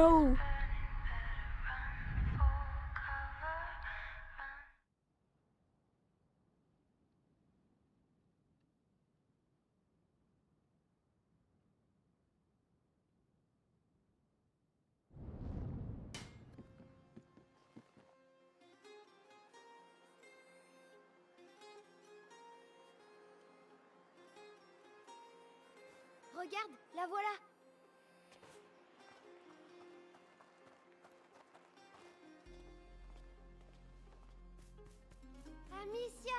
no! Regarde, la voilà. Amicia!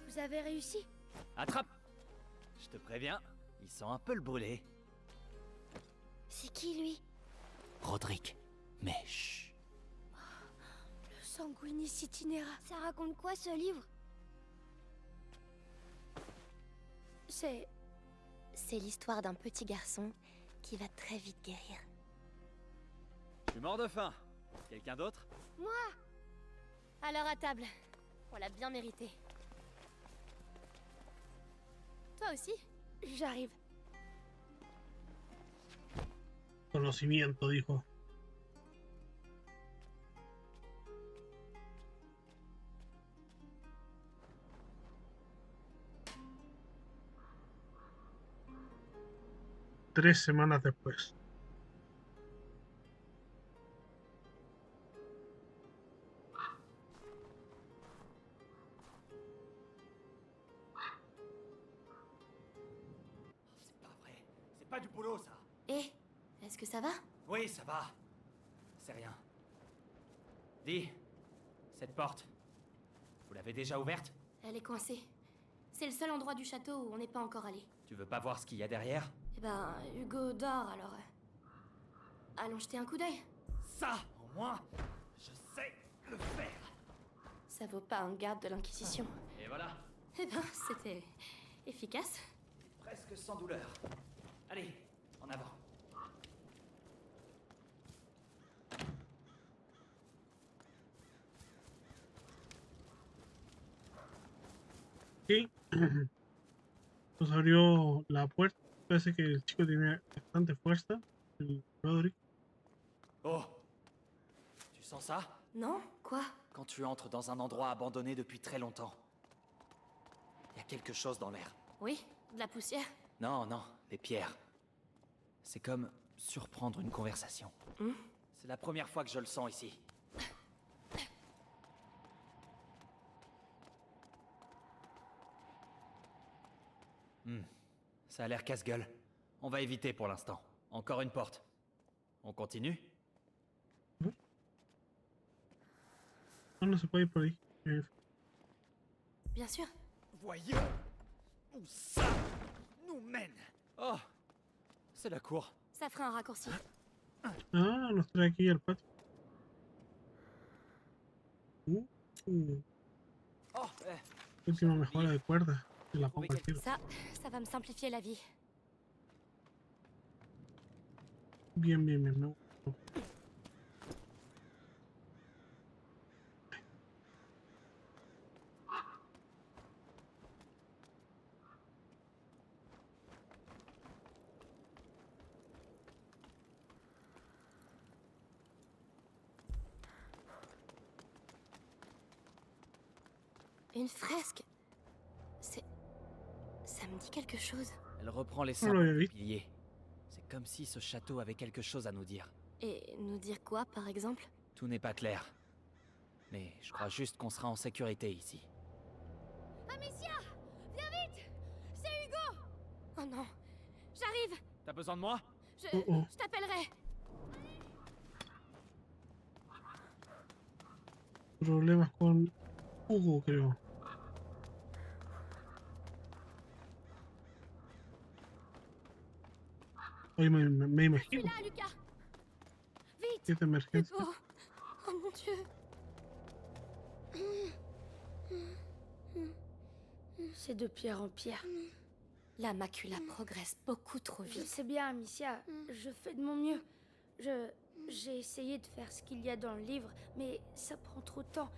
Vous avez réussi? Attrape! Je te préviens, il sent un peu le brûlé. C'est qui, lui? Roderick, mais chut. Le Sanguinis Itinera. Ça raconte quoi, ce livre? C'est l'histoire d'un petit garçon qui va très vite guérir. Je suis mort de faim. Quelqu'un d'autre? Alors à table. On l'a bien mérité. Toi aussi? J'arrive. Conocimiento, dijo. Tres semanas después. C'est pas vrai. C'est pas du boulot, ça. Eh, est-ce que ça va? Oui, ça va. C'est rien. Dis, cette porte, vous l'avez déjà ouverte? Elle est coincée. C'est le seul endroit du château où on n'est pas encore allé. Tu veux pas voir ce qu'il y a derrière? Eh ben, Hugo dort alors. Allons jeter un coup d'œil. Ça, au moins, je sais le faire. Ça vaut pas un garde de l'Inquisition. Et voilà, Eh ben, c'était efficace. presque sans douleur. Allez, en avant. Y nos abrió la puerta. Parece que el chico tiene bastante fuerza. El Roderick. Oh, tu sens ça? Non? Quoi? Quand tu entres dans un endroit abandonné depuis très longtemps, il y a quelque chose dans l'air. Oui? De la poussière? Non, non, les pierres. C'est comme surprendre une conversation. C'est la première fois que je le sens ici. Ça a l'air casse-gueule. On va éviter pour l'instant. Encore une porte. On continue? No, no se puede ir por ahí. Bien sûr. Voyons où ça nous mène. Oh, c'est la cour. Ça fera un raccourci. Ah, nos trae aquí al patio. Oh, Última mejora de cuerda. Se la pongo al tiro. Ça va me simplifier la vie. Bien, bien, bien. Me gustó. Une fresque. Ça me dit quelque chose. elle reprend les Oh, symboles oui. du pilier. C'est comme si ce château avait quelque chose à nous dire. Et nous dire quoi, par exemple? Tout n'est pas clair. Mais je crois juste qu'on sera en sécurité ici. Amicia! Viens vite! C'est Hugo! Oh non! J'arrive! T'as besoin de moi? Je t'appellerai! Problemas con Hugo, creo. Hoy me Je suis imagino. là, Lucas! Vite! Siete emergencias. Hugo! Oh mon Dieu! C'est de pierre en pierre. La macula progresse beaucoup trop Je vite. sais bien, Amicia. Je fais de mon mieux. J'ai essayé de faire ce qu'il y a dans le livre, mais ça prend trop de temps.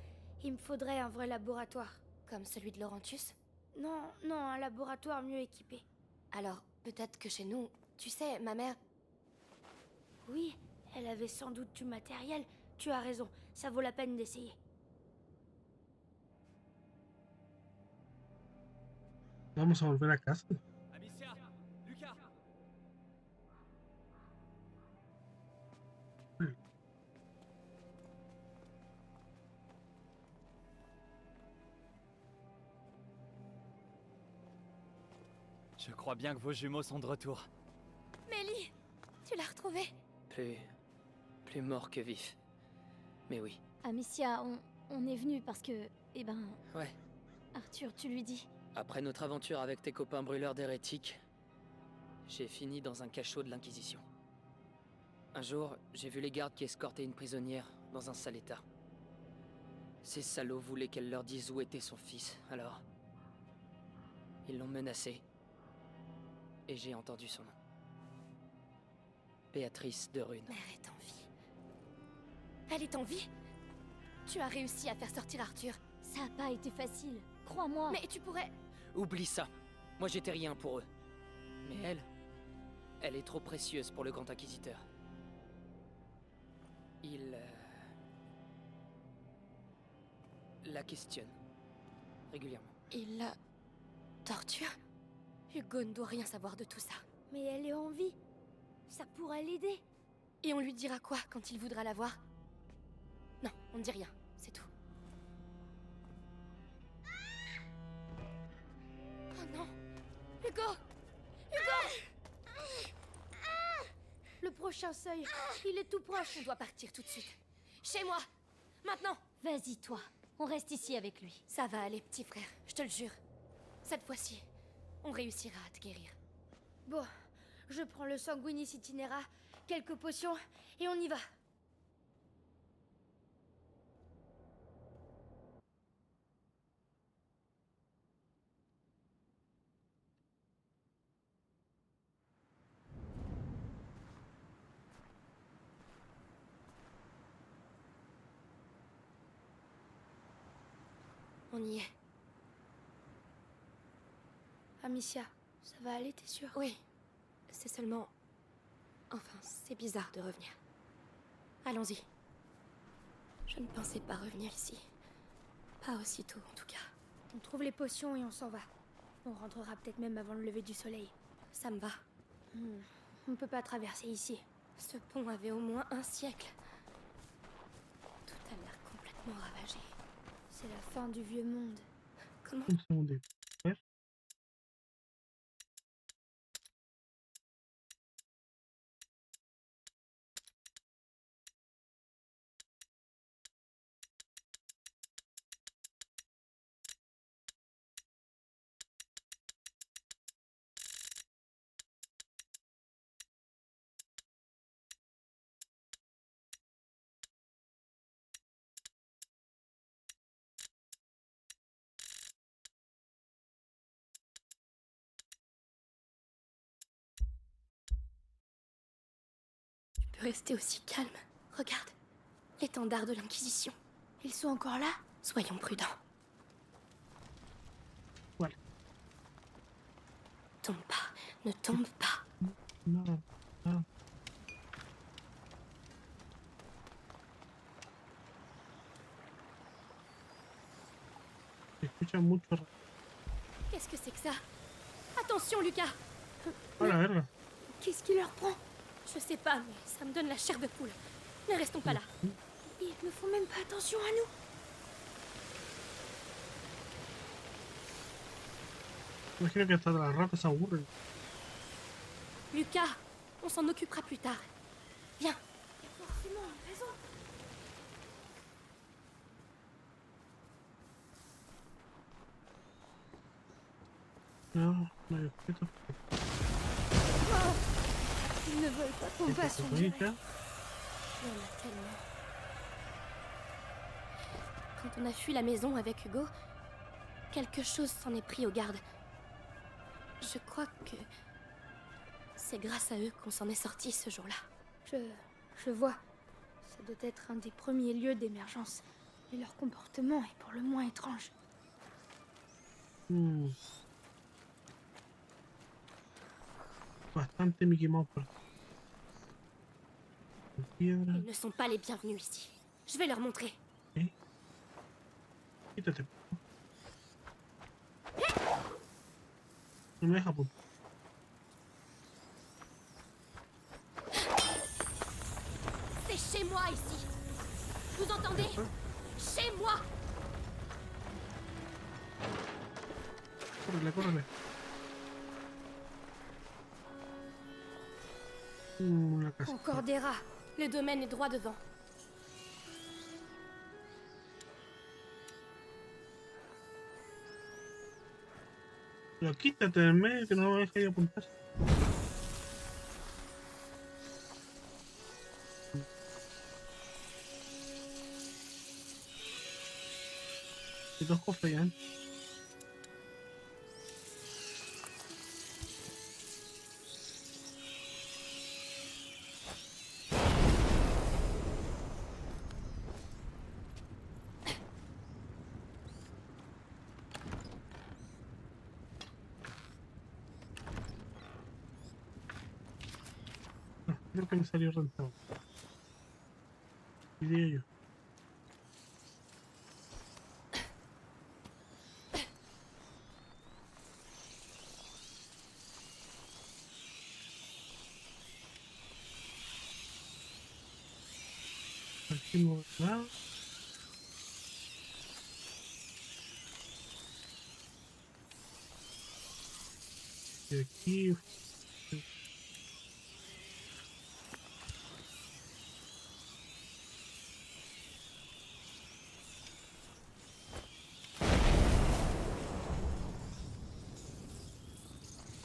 Il me faudrait un vrai laboratoire. Comme celui de Laurentius? Non, un laboratoire mieux équipé. Alors, Peut-être que chez nous, tu sais, ma mère... Oui, elle avait sans doute du matériel. Tu as raison, ça vaut la peine d'essayer. Vamos a volver a casa. Amicia, Lucas. Je crois bien que vos jumeaux sont de retour. Mélie, tu l'as retrouvé? Plus mort que vif. Mais oui. Amicia, on est venu parce que... Eh ben... Ouais. Arthur, tu lui dis. Après notre aventure avec tes copains brûleurs d'hérétiques, j'ai fini dans un cachot de l'Inquisition. Un jour, j'ai vu les gardes qui escortaient une prisonnière dans un sale état. Ces salauds voulaient qu'elle leur dise où était son fils, alors... Ils l'ont menacée. Et j'ai entendu son nom. Béatrice de Rune. Mère est en vie. Elle est en vie? Tu as réussi à faire sortir Arthur. Ça a pas été facile, crois-moi. Mais tu pourrais... Oublie ça. Moi j'étais rien pour eux. Mais elle est trop précieuse pour le Grand Inquisiteur. Il... la questionne. Régulièrement. Il la... torture? Hugo ne doit rien savoir de tout ça. Mais elle est en vie. Ça pourrait l'aider. Et on lui dira quoi quand il voudra la voir? Non, on ne dit rien, c'est tout. Oh non! Hugo! Le prochain seuil, il est tout proche. On doit partir tout de suite. Chez moi! Maintenant! Vas-y, toi. On reste ici avec lui. Ça va aller, petit frère, je te le jure. Cette fois-ci, on réussira à te guérir. Bon, je prends le sanguinis itinera, quelques potions, et on y va. On y est. Amicia, ça va aller, t'es sûre? Oui, c'est seulement... Enfin, c'est bizarre de revenir. Allons-y. Je ne pensais pas revenir ici. Pas aussitôt, en tout cas. On trouve les potions et on s'en va. On rentrera peut-être même avant le lever du soleil. Ça me va. On ne peut pas traverser ici. Ce pont avait au moins un siècle. Tout a l'air complètement ravagé. C'est la fin du vieux monde. Comment... Un segundito. A ver. Tu peux rester aussi calme. Regarde. L'étendard de l'Inquisition. Ils sont encore là? Soyons prudents. Vale. Tombe pas. Ne tombe pas. No, no. Se escucha mucho. Qu'est-ce que c'est que ça? Attention, Lucas! A la verga. Qu'est-ce qui leur prend? Je sais pas, mais ça me donne la chair de poule. Ne restons pas là. Ils ne font même pas attention à nous. Imagino que hasta las ratas se aburren. Lucas, on s'en occupera plus tard. Viens. Forcément, raison. No, no hay objetos. Ils ne veulent pas qu'on passe. On dirait. Bonita. Il y en a tellement. Quand on a fui la maison avec Hugo, quelque chose s'en est pris aux gardes. Je crois que c'est grâce à eux qu'on s'en est sorti ce jour-là. Je vois. Ça doit être un des premiers lieux d'émergence. Et leur comportement est pour le moins étrange. bastante Mickey Mouse por aquí. Piedra. Ils ne sont pas les bienvenus ici. Je vais leur montrer. ¿Eh? Quítate. No me deja apuntar. C'est chez moi ici. Vous entendez? Chez moi. Córrele, córrele. Una casa. Encore des rats. Le domaine est droit devant. Pero quítate del medio que no me deja ir a apuntar. Hay dos cofres ya. No, creo que me salió rentable. Diría yo. Aquí no, nada. Y aquí.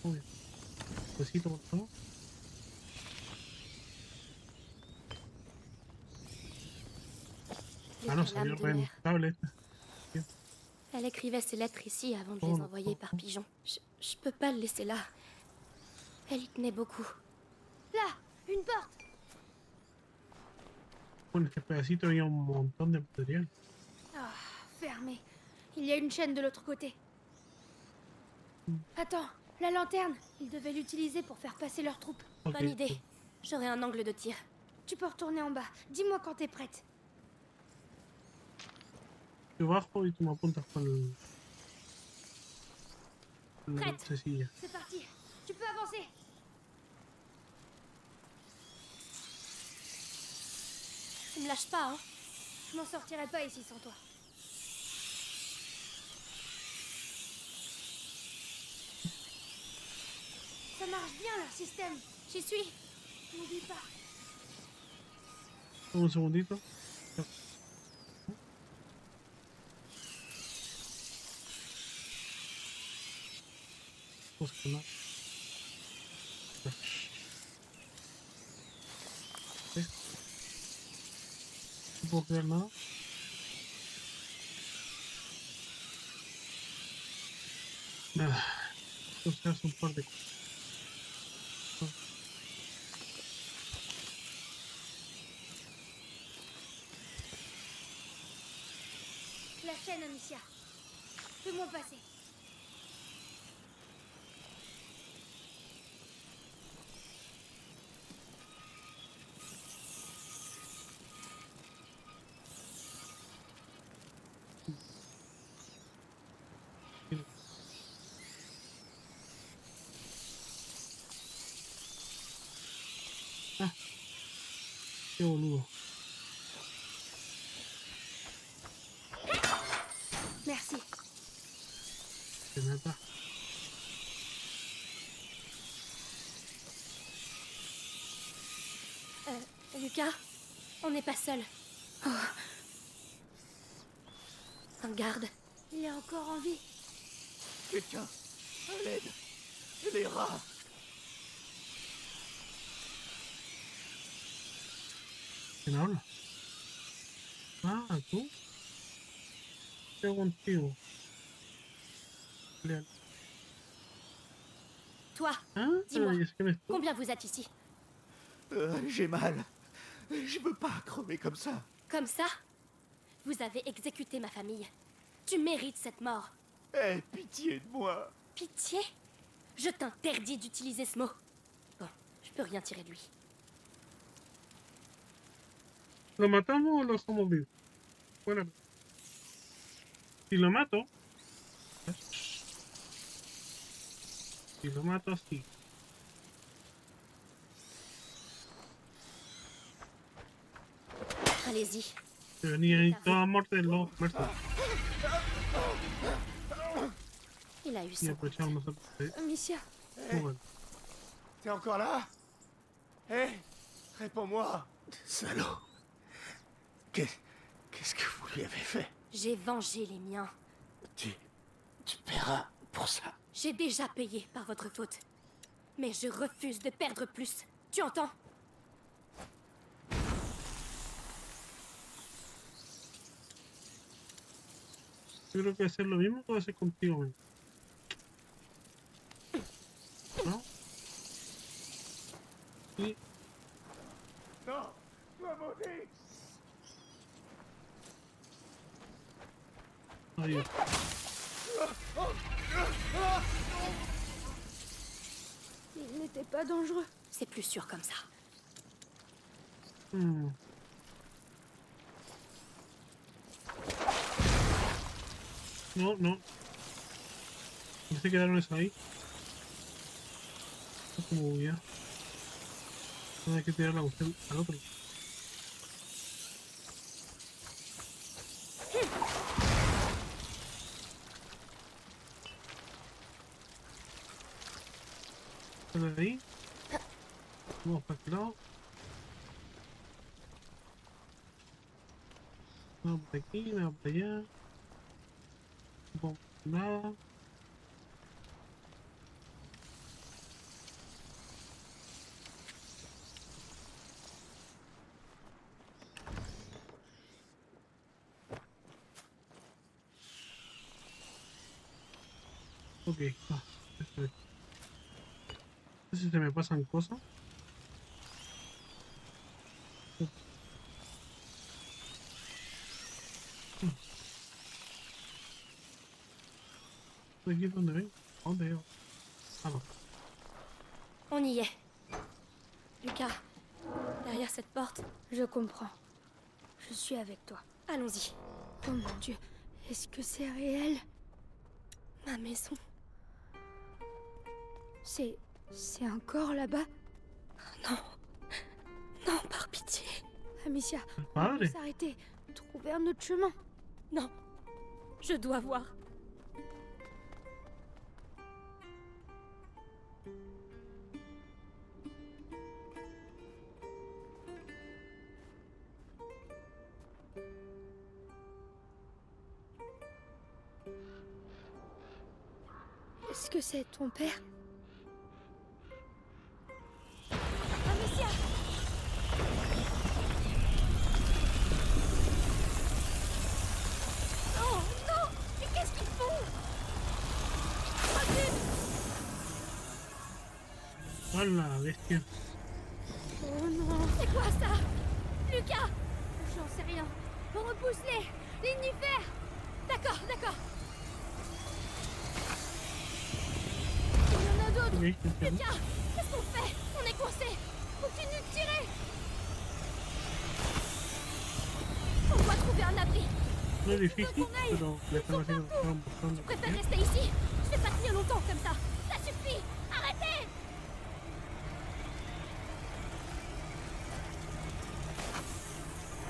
Uy, besito por favor. Ah no, Les salió lames de mer. rentable esta. Elle écrivait ses lettres ici avant de Oh, les envoyer par pigeon. Je peux pas le laisser là. Elle y tenait beaucoup. Là, une porte. Bueno, este pedacito había un montón de material. Ah, fermé. Il y a une chaîne de l'autre côté. Attends, la lanterne. Ils devaient l'utiliser pour faire passer leurs troupes. Ok. Bonne idée. J'aurai un angle de tir. Tu peux retourner en bas. Dis-moi quand t'es prête. Yo bajo y tú me apuntas con la Prête. lucecilla. C'est parti. Tu peux avancer. Tu me lâches pas, hein? Je m'en sortirai pas ici sans toi. Ça marche bien leur système. J'y suis. N'oublie pas. Un segundito. Busca nada. ¿Ves? No puedo crear nada. Nada. Entonces hace un par de cosas. La chaîne, Amicia. Fais-moi passer. Qué boludo. Merci. De nada. Lucas, on n'est pas seul. Oh. Un garde. Il est encore en vie. Quelqu'un, à l'aide, les rats. ¿Quién habla? Ah, tú. Yo contigo. Leal. Toi, Ah, Dis-moi. ¿y es que eres tú? combien vous êtes ici? J'ai mal. Je veux pas crever comme ça. Comme ça? Vous avez exécuté ma famille. Tu mérites cette mort. Aie pitié de moi. Pitié? Je t'interdis d'utiliser ce mot. Tu peux rien tirer de lui. ¿Lo matamos o lo dejamos vivo? Bueno, si lo mato... Si lo mato así... Allez-y. Se venía ahí toda morderlo, muerto. Il a eu Y son. aprovechamos a... Amicia, Muy bueno. T'es encore là? Hé, réponds-moi. Salaud. Qu'est-ce que vous lui avez fait? J'ai vengé les miens. Tu paieras pour ça. J'ai déjà payé par votre faute. Mais je refuse de perdre plus. Tu entends? Yo creo que hacer lo mismo puedo hacer contigo mismo. ¿No? Y... Non, toi maudit. Adiós. il n'était pas dangereux. C'est plus sûr comme ça. Hmm. No, no. Parece que quedaron eso ahí. Es como ya. No hay que tirar la cuestión al otro. Sale de ahí. Vamos para este lado. Vamos por aquí, vamos para allá. Vamos por nada. Ok, va. Esto es. No sé si se me pasan cosas. Aquí es donde ven. ¿A dónde veo? Ah, no. On y est. Lucas, derrière cette porte. Je comprends. Je suis avec toi. Allons-y. Oh mon Dieu, est-ce que c'est réel? Ma maison. C'est encore là-bas? Non. Non, par pitié. Amicia, El on peut padre. s'arrêter, trouver un autre chemin. Non. Je dois voir. Est-ce que c'est ton père? Amicia! Non, non! Mais qu'est-ce qu'ils font? Recule! ¡A la bestia! Oh non, C'est quoi ça? Lucas! j'en sais rien. Repousse-les! Lignifères! D'accord, d'accord. Il y en a d'autres! Ok, entiendo. Lucas! Qu'est-ce qu'on fait? On est coincés! Continue de tirer! On doit trouver un abri. No es difícil, pero me están haciendo un montón Je préfère de... rester ici. Je vais pas tenir longtemps comme ça. Ça suffit! Arrêtez!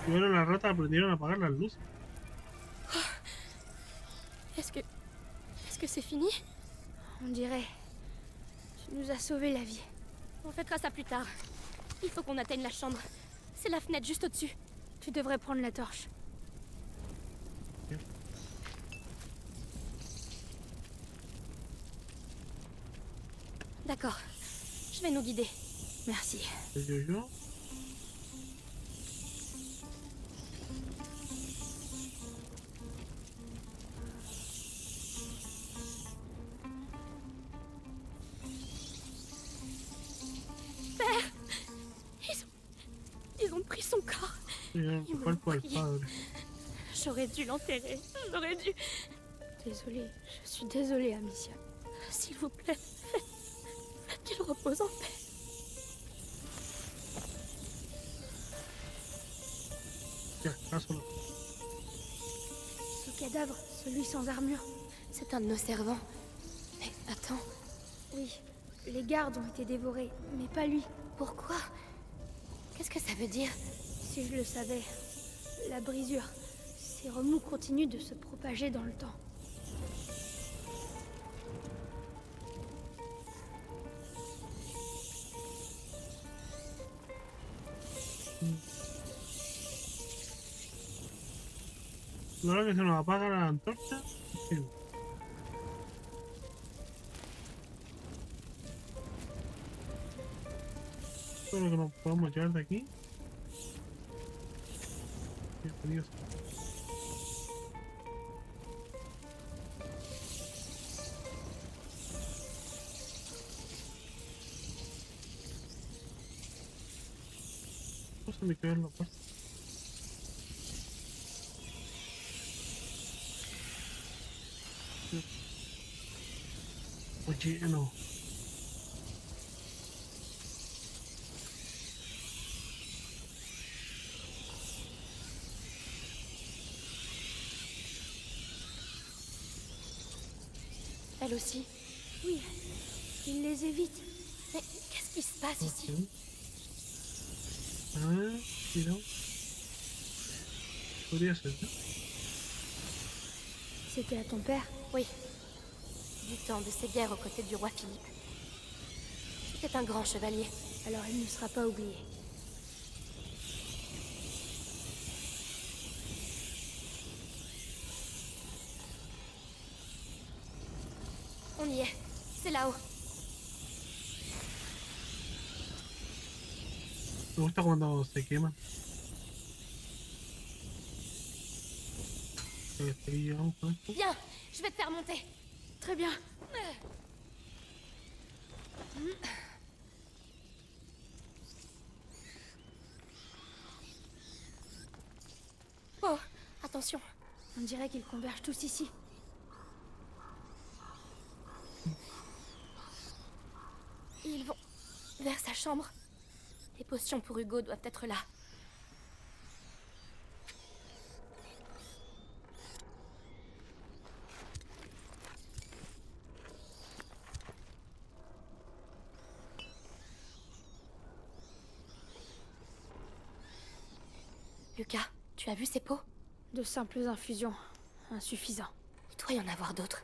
Y bueno, las ratas aprendieron a apagar las luces. Est-ce que c'est fini? On dirait. Tu nous as sauvé la vie. On fêtera ça plus tard. Il faut qu'on atteigne la chambre. C'est la fenêtre juste au-dessus. Tu devrais prendre la torche. D'accord. Je vais nous guider. Merci. El yo-yo. Ils ont pris son corps. Y el Y me cuerpo del crié. padre. J'aurais dû l'enterrer. J'aurais dû. Désolée, je suis désolée, Amicia. S'il vous plaît, faites qu'il repose en paix. si acaso lo... Ce cadavre, celui sans armure. C'est un de nos servants. Mais attends, Oui, les gardes ont été dévorés, mais pas lui. pourquoi? Qu'est-ce que ça veut dire? Si je le savais. La brisure. Ces remous continuent de se propager dans le temps. Ahora que se nos apaga la antorcha, sí. Todo lo que nos podemos llevar de aquí. Bienvenidos. No se me quedó en la puerta. Oye, no. Elle aussi. Oui, il les évite. Mais qu'est-ce qui se passe ici? Ok. Ah, mira. Podría ser, ¿no? C'était à ton père? Oui. Du temps de ses guerres aux côtés du roi Philippe. C'était un grand chevalier. Alors il ne sera pas oublié. On y est. C'est là-haut. Me gusta cuando se queman. Aquí llegamos con esto. Viens, je vais te faire monter. Très bien. Oh, attention. On dirait qu'ils convergent tous ici. Ils vont vers sa chambre. Les potions pour Hugo doivent être là. Lucas, tu as vu ces pots? De simples infusions. Insuffisant. Il doit y en avoir d'autres.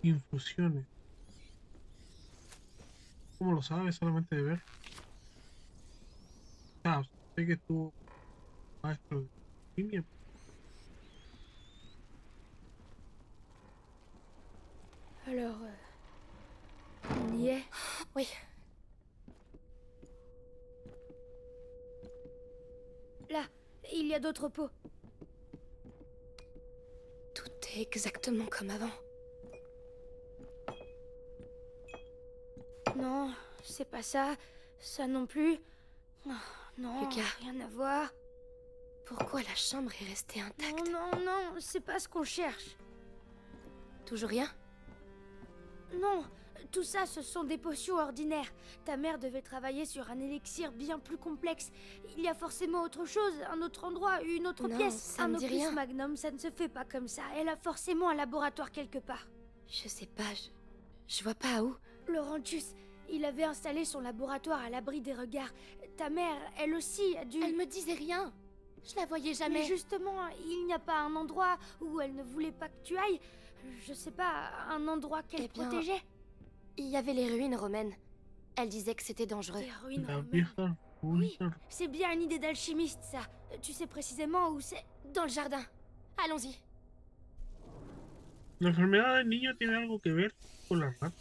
Infusiones. ¿Cómo lo sabes? Solamente de ver. Ah, sé que tú maestro de alquimia. Alors, on y est. Oui, Là, il y a d'autres pots. tout est exactement comme avant. Non, c'est pas ça. Ça non plus. Oh, non, Lucas. rien à voir. Pourquoi la chambre est restée intacte? Non, non, non, c'est pas ce qu'on cherche. Toujours rien? Non, tout ça, ce sont des potions ordinaires. Ta mère devait travailler sur un élixir bien plus complexe. Il y a forcément autre chose, un autre endroit, une autre Non, pièce. ça un me dit opus rien. magnum, ça ne se fait pas comme ça. Elle a forcément un laboratoire quelque part. Je sais pas, je vois pas où. Laurentius, il avait installé son laboratoire à l'abri des regards. Ta mère, elle aussi, a dû... Elle me disait rien. Je la voyais Mais jamais. justement, il n'y a pas un endroit où elle ne voulait pas que tu ailles. Je sais pas, un endroit qu'elle Eh bien, protégeait. Il y avait les ruines romaines. Elle disait que c'était dangereux. Des ruines La romaines. vieja ruina. C'est bien une idée d'alchimiste, ça. Tu sais précisément où c'est. Dans le jardin. Allons-y. La enfermedad del niño tiene algo que ver con las ratas.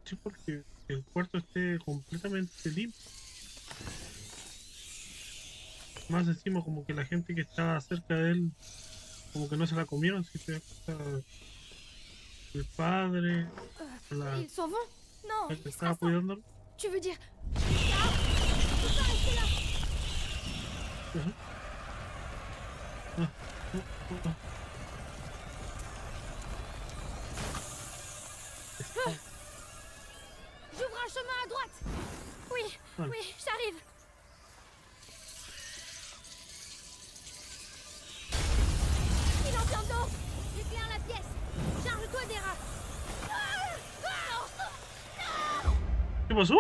Sí, porque el cuarto esté completamente limpio. Más encima como que la gente que estaba cerca de él como que no se la comieron, si te das cuenta, el padre, la Ils s'en vont? Non, que il sera estaba ça. cuidándolo. Tu veux dire... Ajá. Ah, ah, ah. Vale. Oui, j'arrive. Il en vient d'autres. J'éclaire la pièce. Charge-toi des rats. ¿Qué pasó?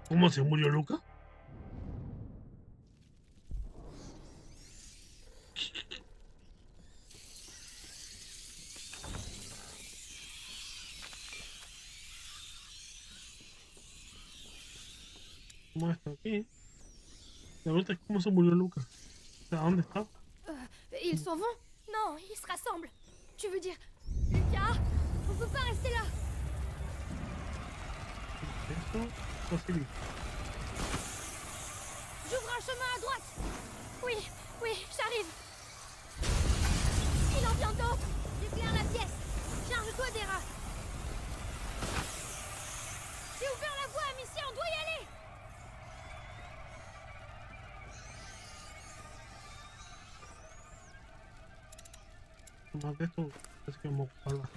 ¿Cómo se murió Luca? ¿Cómo está aquí? La vuelta es cómo se murió Luca. O sea, ¿dónde está? Ils s'en vont? Non, ils se rassemblent. Tu veux dire, Lucas, on peut pas rester là? Esto facilita. J'ouvre un chemin à droite. oui, oui, j'arrive. Il en vient d'autres. J'éclaire la pièce. Charge-toi des rats. J'ai ouvert la voie, Amicia, on doit y aller. Más de esto, es que vamos a ocuparla.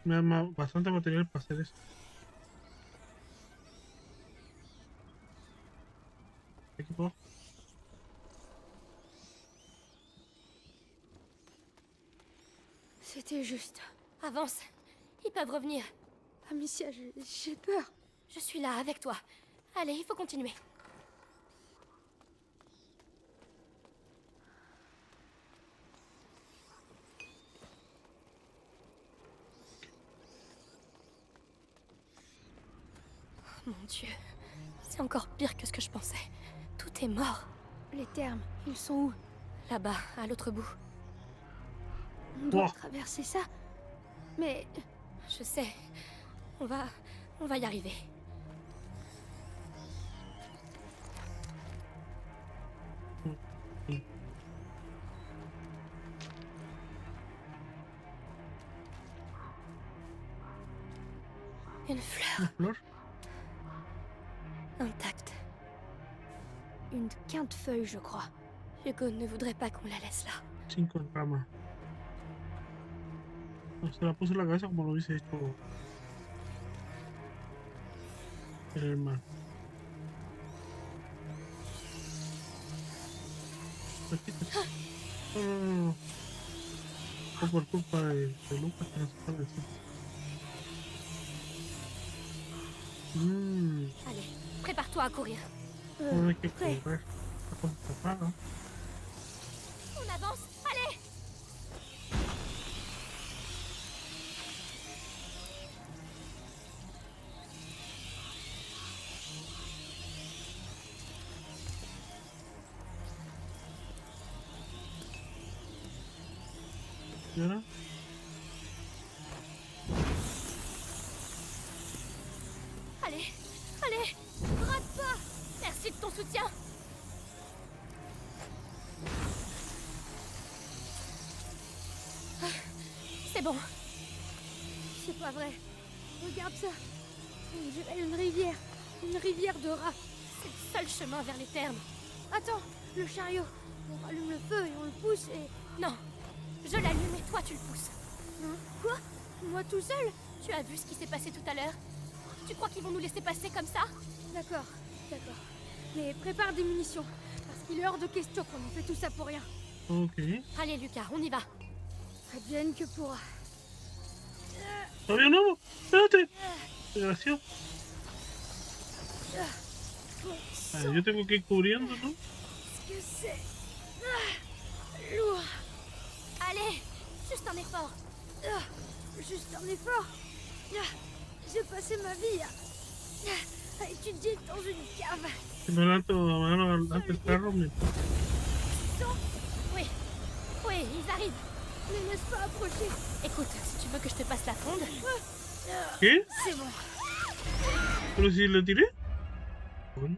Me da bastante material para hacer eso. Equipo. C'était juste. Avance. Ils peuvent revenir. Amicia, j'ai peur. Je suis là avec toi. Allez, il faut continuer. Oh, mon Dieu. C'est encore pire que ce que je pensais. Tout est mort. Les termes, ils sont où? Là-bas, à l'autre bout. On doit Wow. traverser ça. Mais Je sais. On va y arriver. Une fleur Una flor. intacte. une quinte feuille, je crois. Hugo ne voudrait pas qu'on la laisse là. 5 ramas. No, se la puso en la cabeza como lo hubiese hecho el hermano. Aquí está. No. Fue por culpa de Lucas que no se sabe decir. Allez, prépare-toi à courir. No hay que prêt. correr. La cosa está rara. On avance. Allez. ¿Y ahora? Allez, allez. Rate pas. Merci de ton soutien. Ah, c'est bon. C'est pas vrai. Regarde ça. On dirait une rivière. Une rivière de rats. C'est le seul chemin vers les thermes. Attends, le chariot. On rallume le feu et on le pousse et... Non, je l'allume et toi tu le pousses. Hein? Quoi? Moi tout seul? Tu as vu ce qui s'est passé tout à l'heure? Tu crois qu'ils vont nous laisser passer comme ça? D'accord, d'accord. Mais prépare des munitions. Parce qu'il est hors de question qu'on en fait tout ça pour rien. Ok. Allez Lucas, on y va. Advienne que pourra. Todavía no. Espérate. Desgraciado. Bon Yo tengo que ir cubriendo, ¿no? Qu'est-ce que c'est? Lourd. Allez, juste un effort. Juste un effort. J'ai passé ma vie à étudier dans une cave. Si me levanto a mano delante del carro, me... Oui, oui, ils arrivent. Ne laisse pas approcher. Écoute, si tu veux que je te passe la fronde, ¿Qué? C'est bon. ¿Pero si le tiré? Coño.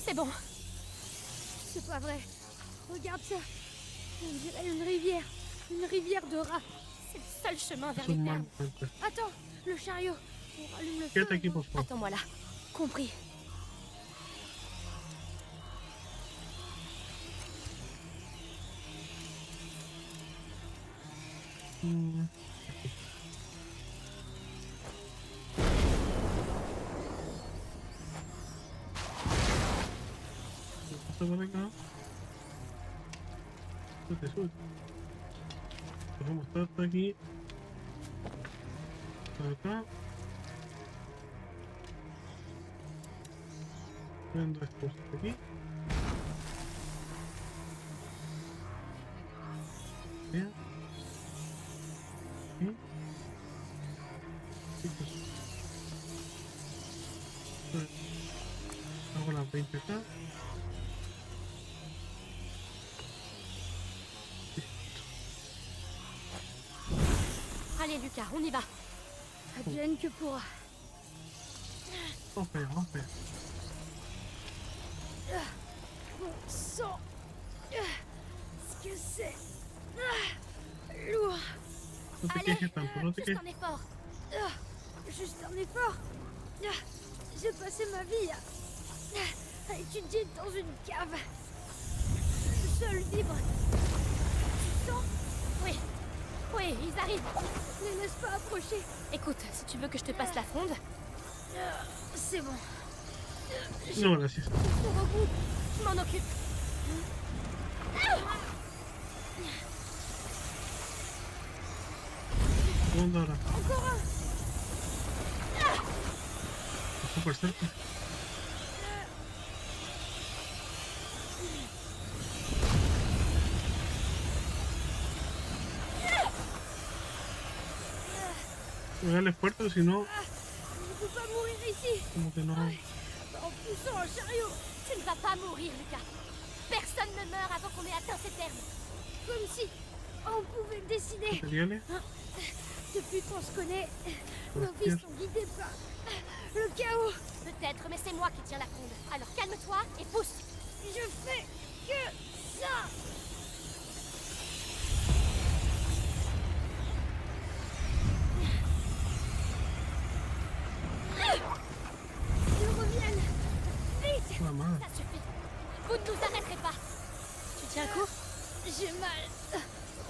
c'est bon. C'est pas vrai. Regarde ça. On dirait une rivière. Une rivière de rats. C'est le seul chemin vers Es un les mal thermes. cuenta. Attends, le chariot. On rallume le feu. Quédate aquí, por favor. Attends-moi là. Compris. Mm, ¿qué pasa por acá? Súbete, súbete. Vamos a estar hasta aquí. Hasta acá. Viendo esto hasta aquí. Bien. ¿Sí? Sí, pues. Hago las 20 acá. Allez, Lucas, on y va. Advienne que pourra. Vamos para allá, vamos para allá. Bon sang. Ce que c'est. Lourd. No te Allez, quejes tanto, no te juste quejes. un effort. Juste un effort. J'ai passé ma vie à étudier dans une cave. Seul vivre. Tu sens? Oui, oui, ils arrivent. Ne laisse pas approcher. Écoute, si tu veux que je te passe la fronde, C'est bon. No, gracias. pour au bout, je m'en occupe. ¿Dónde ahora? Encore un. Súper cerca. Pégale fuerte, si no, Je ne peux pas mourir ici. como que no. En poussant un chariot. Tu ne vas pas mourir, Lucas. Personne ne meurt avant qu'on ait atteint ces termes. Comme si on pouvait le décider. Materiales. Depuis qu'on se connaît, nos vies sont guidées par le chaos. Peut-être, mais c'est moi qui tiens la fronde. Alors calme-toi et pousse. Je fais que ça. Ils reviennent. Vite. La madre. Ça suffit. Vous ne nous arrêterez pas. Tu tiens le coup? J'ai mal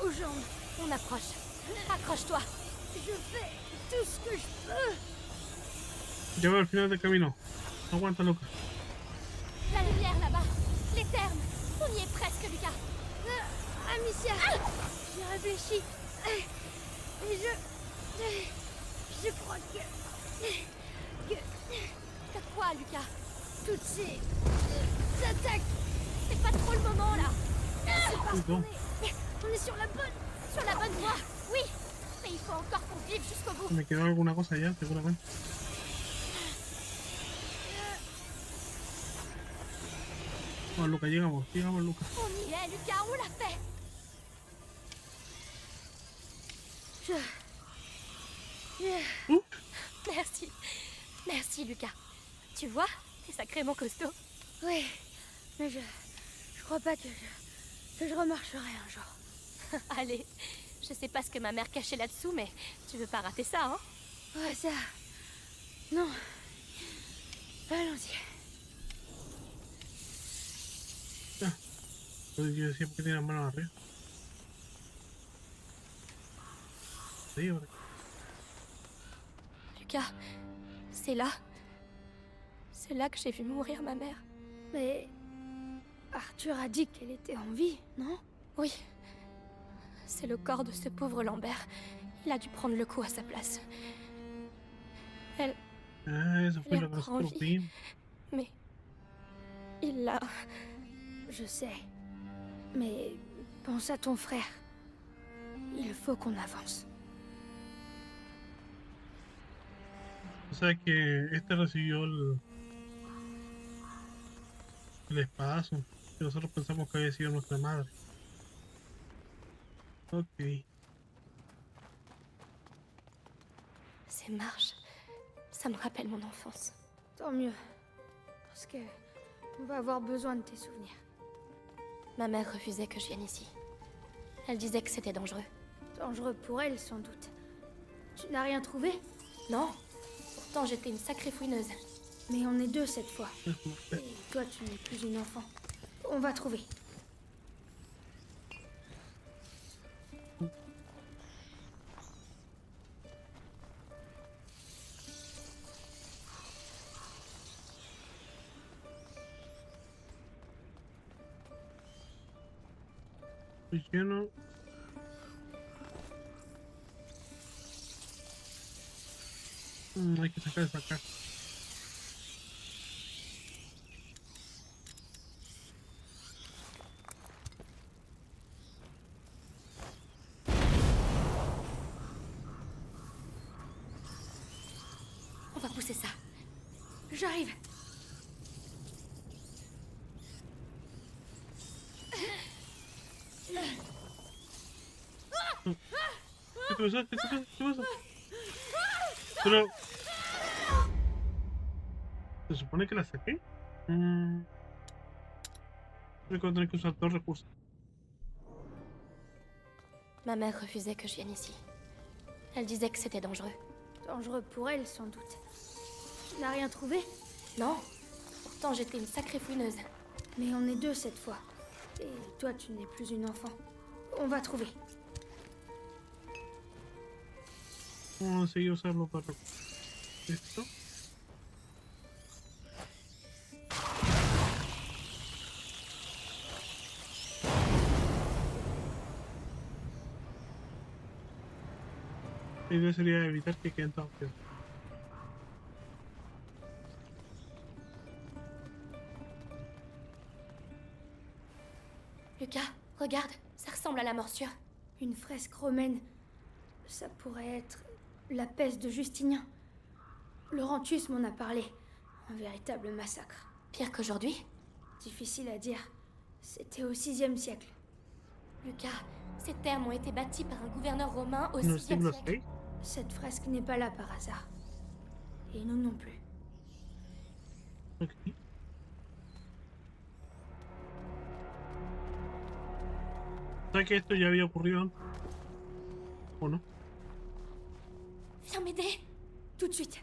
aux jambes. On approche. Accroche-toi. Je fais tout ce que je peux. Lleva al final del camino. Aguanta, Luca. La lumière là-bas. Les termes. On y est presque, Lucas. Amicia, j'ai réfléchi. Et je crois que Que quoi, Lucas? toutes ces attaques, C'est pas trop le moment, là. c'est parce Oui, qu'on donc. on est sur la bonne. Sur la bonne voie. Oui. Mais il faut encore qu'on vive jusqu'au bout. Me quedó alguna cosa allá, seguramente. Vamos, Luca, llegamos, Luca. On y est, Lucas. On l'a fait. Merci. Merci, Lucas. Tu vois, t'es sacrément costaud. Oui, mais je crois pas que je remarcherai un jour. Allez, je sais pas ce que ma mère cachait là-dessous, mais tu veux pas rater ça, hein? Ouais, ça. Non. Allons-y. Entonces yo decía, ¿por qué tiene las manos arriba? Sí, ahora. Lucas, c'est là. C'est là que j'ai vu mourir ma mère. Mais Arthur a dit qu'elle était en vie, non? Oui. C'est le corps de ce pauvre Lambert. Il a dû prendre le coup à sa place. Elle... Ah, eso fue Le lo que nosotros prends vie. vimos. Mais... Il l'a... Je sais. Mais pense à ton frère. Il faut qu'on avance. O sea que este recibió el espadazo que nosotros pensamos que había sido nuestra madre. Ok. Ces marches, ça me rappelle mon enfance. Tant mieux. Parce que on va avoir besoin de tes souvenirs. Ma mère refusait que je vienne ici. Elle disait que c'était dangereux. Dangereux pour elle, sans doute. Tu n'as rien trouvé? Non. Pourtant, j'étais une sacrée fouineuse. Mais on est deux cette fois. Et toi, tu n'es plus une enfant. On va trouver. Estoy lleno. Hay que sacar esa caja. On va pousser ça. J'arrive. ¿Qué te pasa? ¿Qué te pasa? ¿Qué pasa? Pero... ¿Se supone que la saqué? Creo que voy a tener que usar dos recursos. Ma mère refusait que je vienne ici. Elle disait que c'était dangereux. Dangereux pour elle, sans doute. Tu n'as rien trouvé? Non. Pourtant, j'étais une sacrée fouineuse. Mais on est deux cette fois. Et toi, tu n'es plus une enfant. On va trouver. Vamos a seguir usarlo para esto. La idea sería evitar que queden tan feos. Lucas, regarde, ça ressemble à la morsure. Une fresque romaine. Ça pourrait être la peste de Justinien. Laurentius m'en a parlé. Un véritable massacre. Pire qu'aujourd'hui? Difficile à dire. C'était au 6e siècle. Lucas, ces terres ont été bâties par un gouverneur romain au No 6e siglo siècle. 6. Cette fresque n'est pas là par hasard. Et nous non plus. Ok. ¿Sabes que esto ya había ocurrido antes? ¿O no? Viens m'aider. Tout de suite.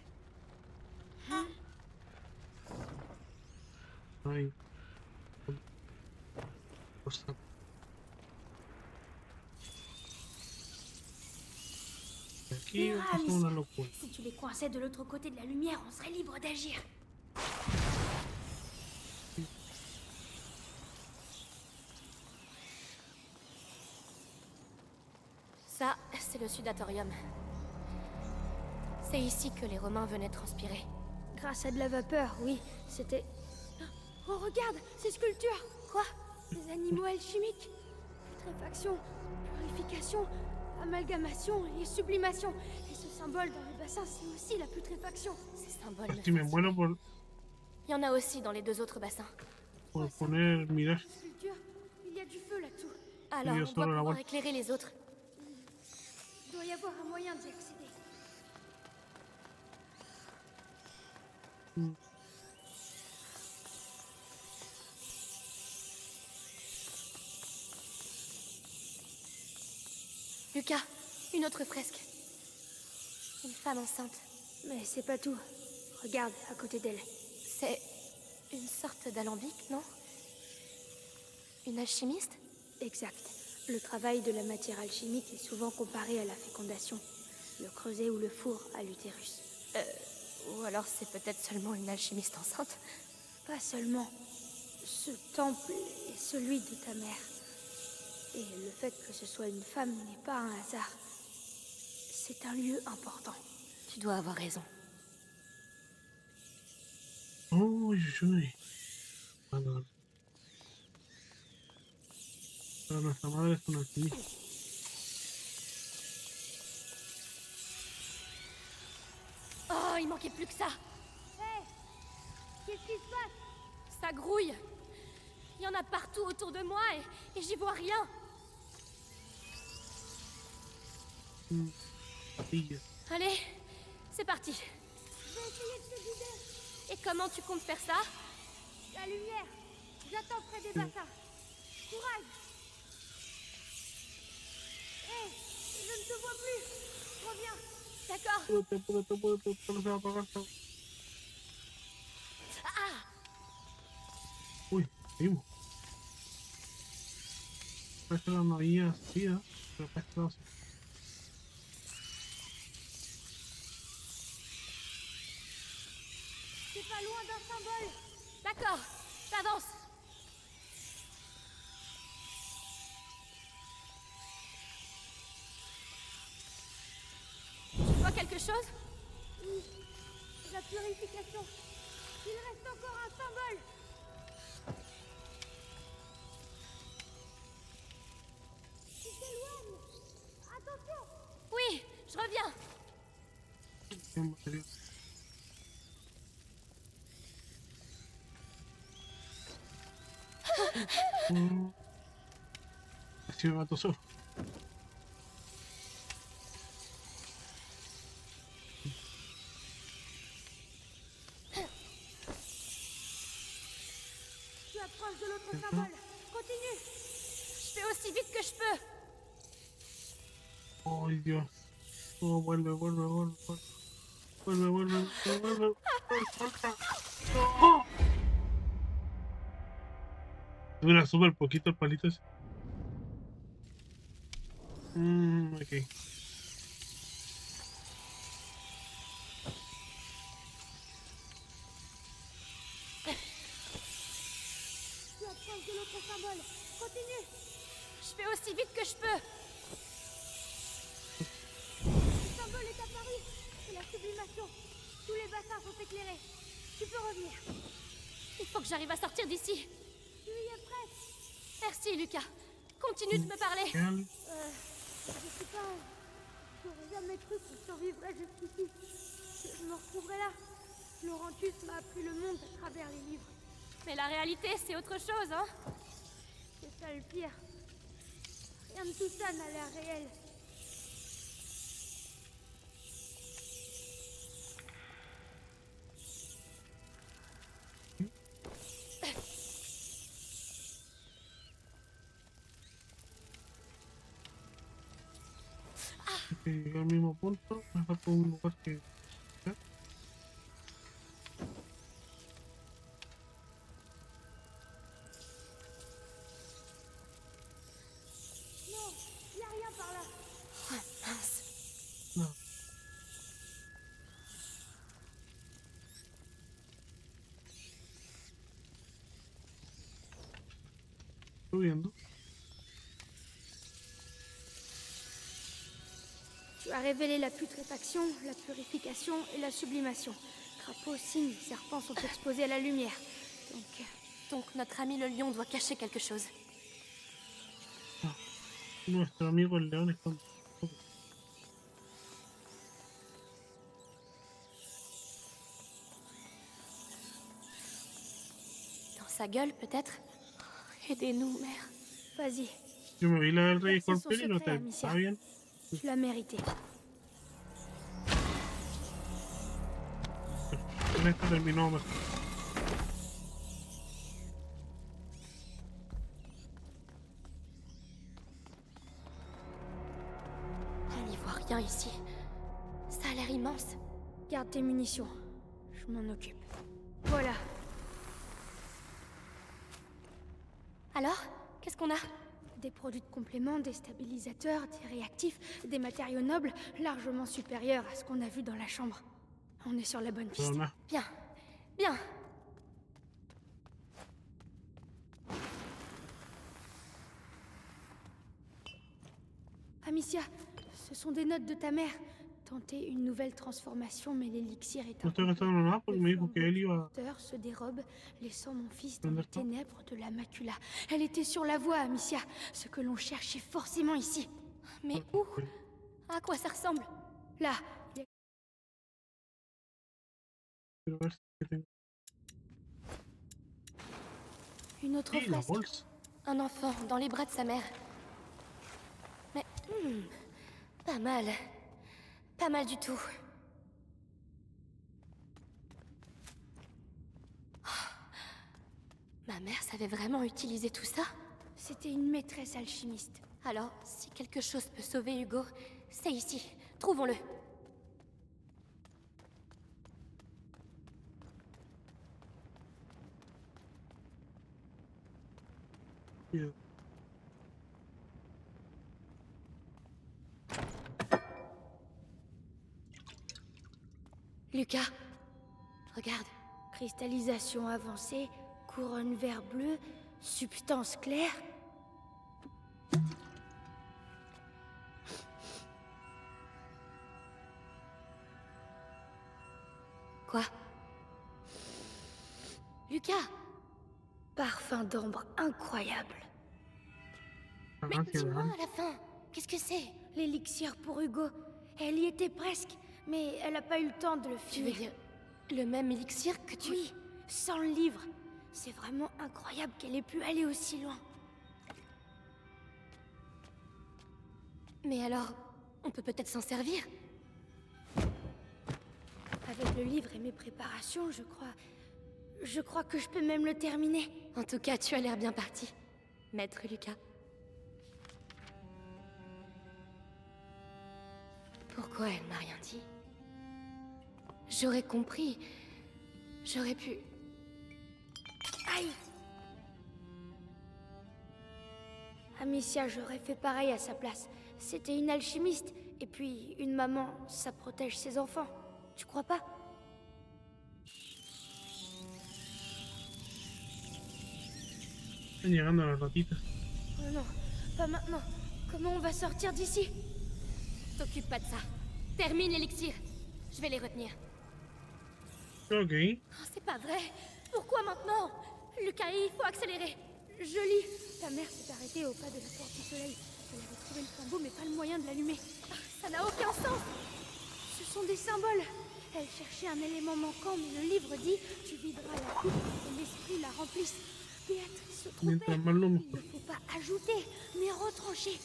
Ay. Por saco. Aquí Mira, pasa Alicia. una locura. Si tu les coinçais de l'autre côté de la lumière, on serait libre d'agir. Ça, c'est le sudatorium. C'est ici que les Romains venaient transpirer. Grâce à de la vapeur, oui. C'était... Oh, regarde, ces sculptures. Quoi? Des animaux alchimiques. Putréfaction, purification, amalgamation et sublimation. Et ce symbole dans le bassin, c'est aussi la putréfaction. Ces symboles me Si me fascinent. muero por Il y en a aussi dans les deux autres bassins. poner mirage. Sculpture, il y a du feu là-dessous. Alors, Yo on solo doit la pouvoir voy. éclairer les autres. Il doit y avoir un moyen d'y accéder. Lucas, une autre fresque. Une femme enceinte. Mais c'est pas tout. Regarde, à côté d'elle. C'est une sorte d'alambic, non? Une alchimiste? Exact. Le travail de la matière alchimique est souvent comparé à la fécondation. Le creuset ou le four à l'utérus. Ou alors c'est peut-être seulement une alchimiste enceinte. Pas seulement. Ce temple est celui de ta mère. Et le fait que ce soit une femme n'est pas un hasard. C'est un lieu important. Tu dois avoir raison. Uy, uy, uy. Vale, vale. Pero nuestra madre es una alquimista. Oh, il manquait plus que ça. Qu'est-ce qui se passe? Ça grouille. Il y en a partout autour de moi et j'y vois rien. Patillas. Allez, c'est parti. Je vais essayer de te guider. Et comment tu comptes faire ça? La lumière. J'attends près des bassins. Courage. Hé, je ne te vois plus. Reviens. D'accord. Apúrate, solo se va a apagar. Ah, Uy, seguimos. Parece la magia así, ¿eh? Pero para este lado sí. C'est pas loin d'un symbole. d'accord. J'avance. quelque chose? Oui, la purification. Il reste encore un symbole. Il s'éloigne. Attention. Oui, je reviens. Qué madre. Así me mató solo. Tu approches de l'autre symbole. Continue. Je fais aussi vite que je peux. Ay, Dios. No, vuelve. Vuelve. No. Dura súper poquito el palito ese. Ok. Tu approches de l'autre symbole. Continue. Je fais aussi vite que je peux. Le symbole est apparu. C'est la sublimation. Tous les bassins sont éclairés. Tu peux revenir. Il faut que j'arrive à sortir d'ici. Tu y es presque. Merci, Lucas. Continue de me parler. Gel. Je sais pas. J'aurais jamais cru que je survivrais jusqu'ici. Que je me retrouverais là. Laurentus m'a appris le monde à travers les livres. Mais la réalité, c'est autre chose, hein? C'est ça le pire. Rien de tout ça n'a l'air réel. Que llegué al mismo punto. Me falta un lugar que. Non, y a rien par là. Mince. No. Subiendo. Tu as révélé la putréfaction, la purification et la sublimation. Crapauds, cygnes, serpents sont exposés à la lumière. Donc notre ami le lion doit cacher quelque chose. Nuestro amigo el león está. Dans sa gueule, peut-être? Aidez-nous, mère. Vas-y, Yo me vi la del Rey Ese es su Escorpión y no secret, te. Amicia. ¿Está bien? tu l'as mérité. Con esta terminó mejor. On n'y voit rien ici. Ça a l'air immense. Garde tes munitions. Je m'en occupe. Voilà, Alors? Qu'est-ce qu'on a? des produits de complément, des stabilisateurs, des réactifs, des matériaux nobles largement supérieurs à ce qu'on a vu dans la chambre. On est sur la bonne piste. Pero nada. Bien. Bien. Amicia, ce sont des notes de ta mère. Tenter une nouvelle transformation, mais l'élixir est No estoy gastando nada porque me dijo que él iba. Docteur se dérobe, laissant mon fils dans les D'accord. ténèbres de la macula. Elle était sur la voie, Amicia. Ce que l'on cherchait forcément ici. Mais où? À quoi ça ressemble? Là, il y a Quiero ver si tengo. une autre Sí, la flasque. bolsa. Un enfant dans les bras de sa mère. Mais... pas mal. Pas mal du tout. Ma mère savait vraiment utiliser tout ça? C'était une maîtresse alchimiste. Alors, si quelque chose peut sauver Hugo, c'est ici. Trouvons-le. Cuidado. Lucas, regarde. Cristallisation avancée, couronne vert bleu, substance claire. Quoi? Lucas! Parfum d'ambre incroyable. Mais Ah, qué dis-moi mal. à la fin, qu'est-ce que c'est? L'élixir pour Hugo. Elle y était presque, mais elle a pas eu le temps de le Tu veux finir. dire le même élixir que tu... Oui, sans le livre. C'est vraiment incroyable qu'elle ait pu aller aussi loin. Mais alors, on peut peut-être s'en servir? Avec le livre et mes préparations, je crois... Je crois que je peux même le terminer. En tout cas, tu as l'air bien parti, Maître Lucas. Pourquoi elle m'a rien dit? J'aurais compris. J'aurais pu... Aïe! Amicia, j'aurais fait pareil à sa place. C'était une alchimiste. Et puis, une maman, ça protège ses enfants. Tu crois pas? Están llegando las ratitas. Oh non, pas maintenant. Comment on va sortir d'ici? T'occupe pas de ça. Termine l'élixir. Je vais les retenir. Ok. Oh, c'est pas vrai. Pourquoi maintenant? Lucas, il faut accélérer. Je lis. Ta mère s'est arrêtée au pas de la porte du soleil. Elle avait trouvé le flambeau, mais pas le moyen de l'allumer. Ça n'a aucun sens. Ce sont des symboles. Elle cherchait un élément manquant, mais le livre dit « Tu videras la coupe et l'esprit la remplisse ». Béatrice se trompait. Mientras más lo Il mejor. ne faut pas ajouter, mais retrancher.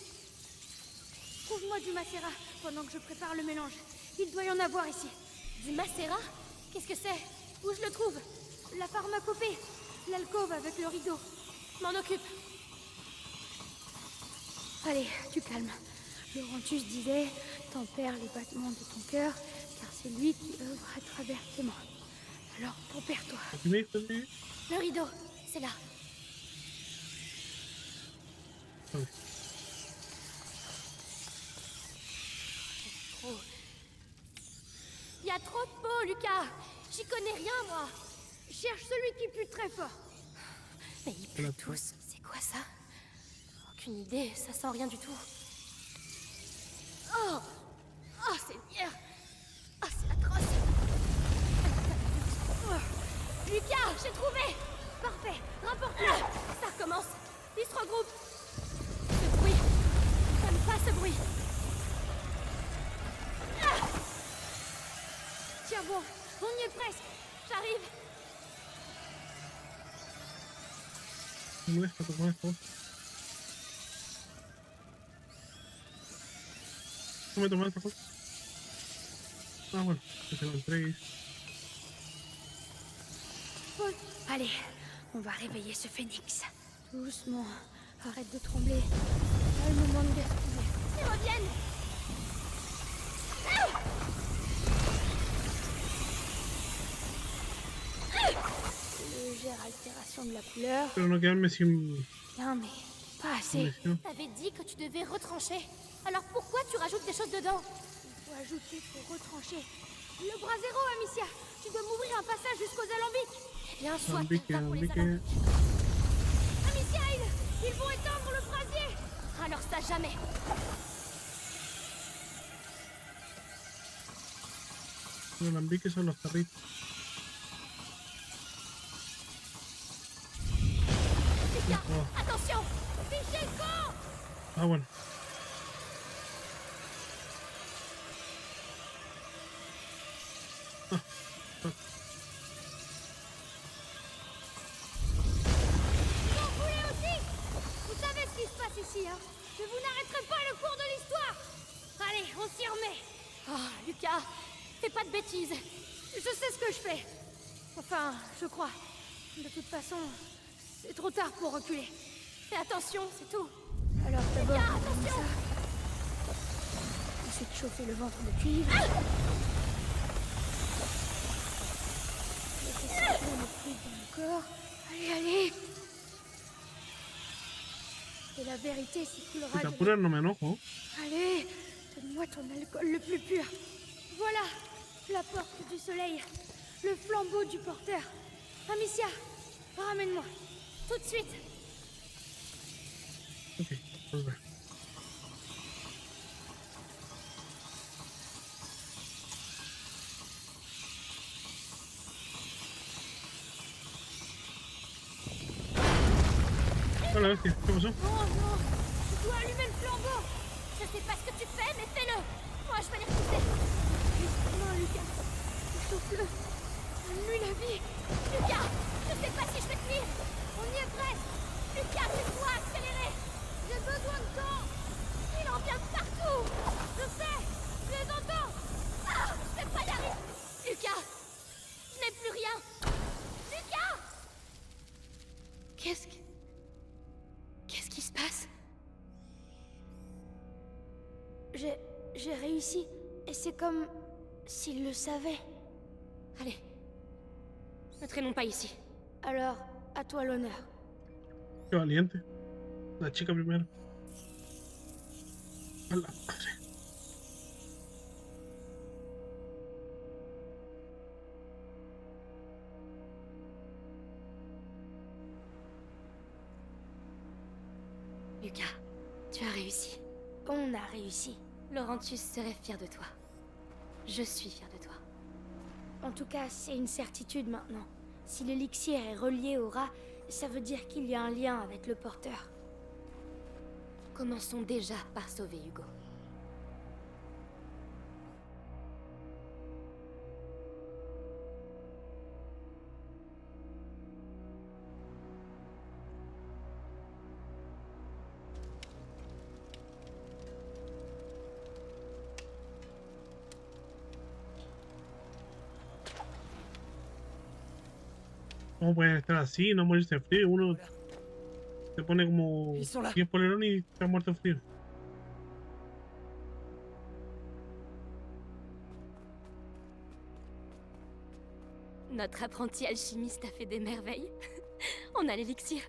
Trouve-moi du macérat pendant que je prépare le mélange. Il doit y en avoir ici. Du macérat? Qu'est-ce que c'est? Où je le trouve? La pharmacopée. L'alcôve avec le rideau. M'en occupe. Allez, du calme. Laurentius disait « Tempère les battements de ton cœur, car c'est lui qui œuvre à travers tes mains. » Alors, tempère-toi. ¿Aquí me dices? Le rideau, c'est là. Ok. Il y a trop de peau, Lucas. J'y connais rien, moi. Cherche celui qui pue très fort. Mais ils puent tous. C'est quoi ça? Aucune idée, ça sent rien du tout. Oh! Oh, Seigneur! Oh, c'est atroce! Oh. Lucas, j'ai trouvé! Parfait, rapporte-le. Ça recommence. Ils se regroupent. Ce bruit. J'aime pas ce bruit. Tiens bon, on y est presque. J'arrive. ¿Cómo es? ¿Cómo es? ¿Cómo me tomar esta cosa? Ah, bueno, que se lo entregues. Paul. Allez, on va réveiller ce phénix. Doucement, arrête de trembler. Pas le moment de gaspiller. Ils reviennent. Légère altération de la couleur. Pero no quedarme sin Bien, mais pas assez. munición. T'avais dit que tu devais retrancher. Alors pourquoi tu rajoutes des choses dedans? Il faut ajouter pour retrancher. Le brasero, Amicia. Tu dois m'ouvrir un passage jusqu'aux alambics. Eh bien, soit. Alambique, Va pour les alambique. alambics. Amicia, ils vont éteindre le brasier. Alors ça, jamais. Los alambiques son los carritos. Lucas, Oh. attention. Fichez le camp. Ah, bueno. Vous voulez aussi? Vous savez ce qui se passe ici, hein? Mais vous n'arrêterez pas le cours de l'histoire. Allez, on s'y remet. Oh, Lucas, fais pas de bêtises. Je sais ce que je fais. Enfin, je crois. De toute façon, c'est trop tard pour reculer. Fais attention, c'est tout. Alors d'abord, Lucas, on met attention. ça. Ensuite, chauffer le ventre de cuivre. Laisser circuler le fluide dans le corps. Allez, allez. Et la vérité circulera. Si te de- apuras no me enojo. Allez, donne-moi ton alcool le plus pur. Voilà, la porte du soleil. Le flambeau du porteur. Amicia, ramène-moi. Tout de suite. Ok, pues va. Hola, bestia. ¿Qué pasó? Non, non, tu dois allumer le flambeau. Je sais pas ce que tu fais, mais fais-le. Moi, je vais les repousser. Non, Lucas, chauffe-le. Donne-lui la vie. Lucas, je sais pas si je vais tenir. On y est presque. Lucas, c'est toi, accéléré. J'ai besoin de temps. Il en vient de partout. Je sais, je les entends. Ah, je vais pas y arriver. Lucas, je n'ai plus rien. Lucas, qu'est-ce qui se passe? J'ai réussi. Et c'est comme s'il le savait. Allez, ne traînons pas ici. Alors, à toi l'honneur. Qué valiente. La chica primero. A la madre. Lucas, tu as réussi. On a réussi. Laurentius serait fier de toi. Je suis fier de toi. En tout cas, c'est une certitude maintenant. Si l'élixir est relié au rat, ça veut dire qu'il y a un lien avec le porteur. Commençons déjà par sauver Hugo. ¿Cómo pueden estar así? No morirse de frío. Uno se pone como Ils sont là. 10 polerones y está muerto de frío. Notre apprenti alchimiste a fait des merveilles. On a l'élixir.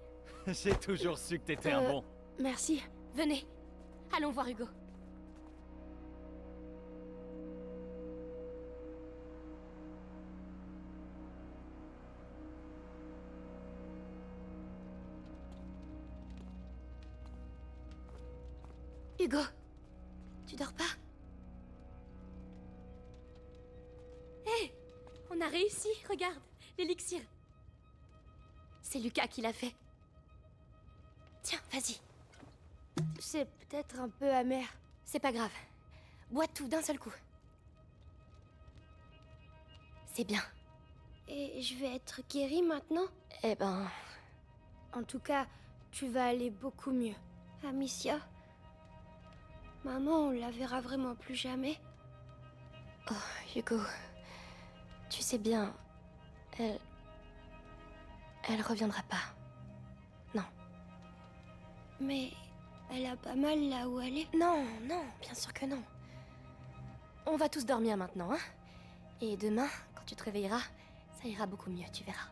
J'ai toujours su que t'étais un bon. Merci. Venez, allons voir Hugo. Hugo, tu dors pas? Hé, on a réussi, regarde, l'élixir. C'est Lucas qui l'a fait. Tiens, vas-y. C'est peut-être un peu amer. C'est pas grave. Bois tout d'un seul coup. C'est bien. Et je vais être guérie maintenant? Eh ben, En tout cas, tu vas aller beaucoup mieux. Amicia? Maman, on la verra vraiment plus jamais. oh, Hugo, tu sais bien, elle reviendra pas. Non. Mais elle a pas mal là où elle est. Non, non, bien sûr que non. On va tous dormir maintenant, hein? Et demain, quand tu te réveilleras, ça ira beaucoup mieux, tu verras.